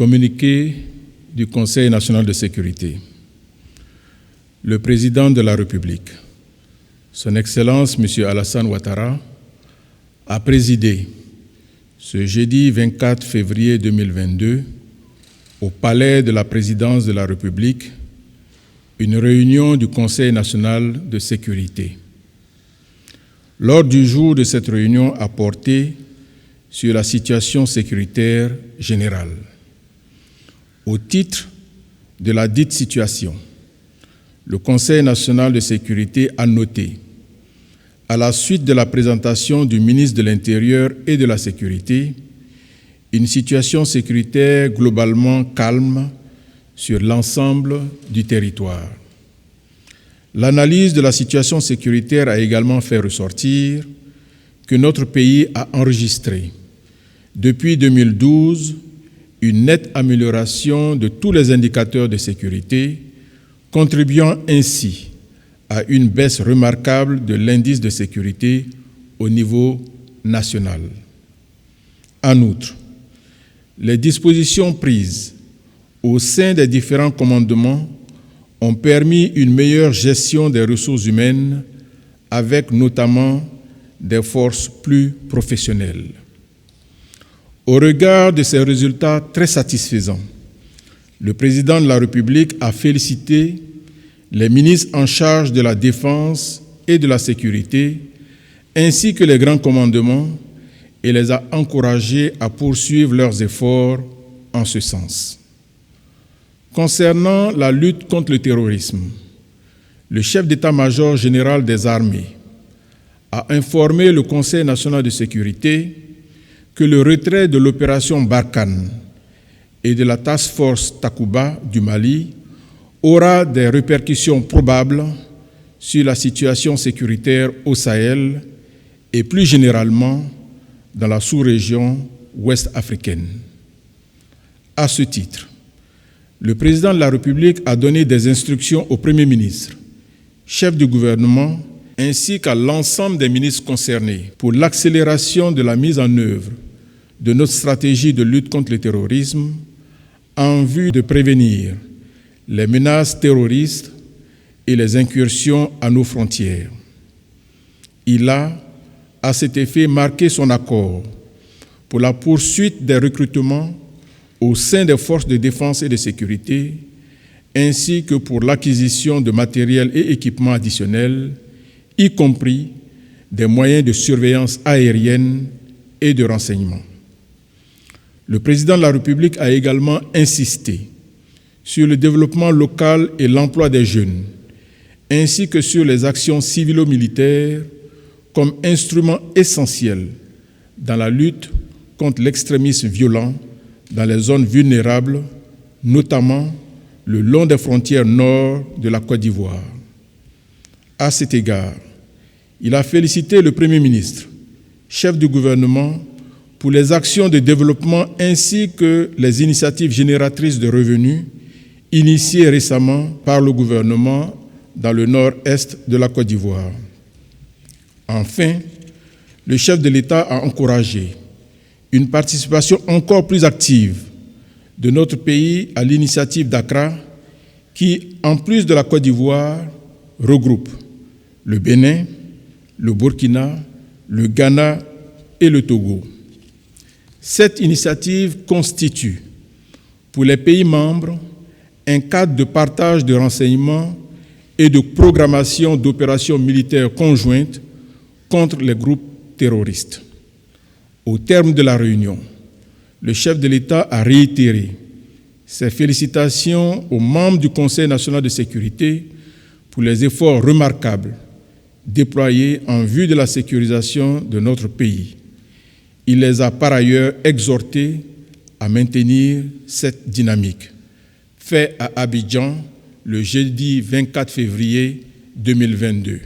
Communiqué du Conseil national de sécurité. Le président de la République, Son Excellence M. Alassane Ouattara, a présidé ce jeudi 24 février 2022 au Palais de la Présidence de la République une réunion du Conseil national de sécurité. L'ordre du jour de cette réunion a porté sur la situation sécuritaire générale. Au titre de la dite situation, le Conseil national de sécurité a noté, à la suite de la présentation du ministre de l'Intérieur et de la Sécurité, une situation sécuritaire globalement calme sur l'ensemble du territoire. L'analyse de la situation sécuritaire a également fait ressortir que notre pays a enregistré, depuis 2012, une nette amélioration de tous les indicateurs de sécurité, contribuant ainsi à une baisse remarquable de l'indice de sécurité au niveau national. En outre, les dispositions prises au sein des différents commandements ont permis une meilleure gestion des ressources humaines avec notamment des forces plus professionnelles. Au regard de ces résultats très satisfaisants, le président de la République a félicité les ministres en charge de la Défense et de la Sécurité, ainsi que les grands commandements, et les a encouragés à poursuivre leurs efforts en ce sens. Concernant la lutte contre le terrorisme, le chef d'état-major général des armées a informé le Conseil national de sécurité que le retrait de l'opération Barkhane et de la Task Force Takuba du Mali aura des répercussions probables sur la situation sécuritaire au Sahel et plus généralement dans la sous-région ouest africaine. À ce titre, le président de la République a donné des instructions au Premier ministre, chef du gouvernement, ainsi qu'à l'ensemble des ministres concernés pour l'accélération de la mise en œuvre de notre stratégie de lutte contre le terrorisme en vue de prévenir les menaces terroristes et les incursions à nos frontières. Il a, à cet effet, marqué son accord pour la poursuite des recrutements au sein des forces de défense et de sécurité, ainsi que pour l'acquisition de matériel et équipements additionnels, y compris des moyens de surveillance aérienne et de renseignement. Le président de la République a également insisté sur le développement local et l'emploi des jeunes, ainsi que sur les actions civilo-militaires comme instrument essentiel dans la lutte contre l'extrémisme violent dans les zones vulnérables, notamment le long des frontières nord de la Côte d'Ivoire. À cet égard, il a félicité le Premier ministre, chef du gouvernement, pour les actions de développement ainsi que les initiatives génératrices de revenus initiées récemment par le gouvernement dans le nord-est de la Côte d'Ivoire. Enfin, le chef de l'État a encouragé une participation encore plus active de notre pays à l'initiative d'Accra qui, en plus de la Côte d'Ivoire, regroupe le Bénin, le Burkina, le Ghana et le Togo. Cette initiative constitue, pour les pays membres, un cadre de partage de renseignements et de programmation d'opérations militaires conjointes contre les groupes terroristes. Au terme de la réunion, le chef de l'État a réitéré ses félicitations aux membres du Conseil national de sécurité pour les efforts remarquables déployés en vue de la sécurisation de notre pays. Il les a par ailleurs exhortés à maintenir cette dynamique. Fait à Abidjan le jeudi 24 février 2022.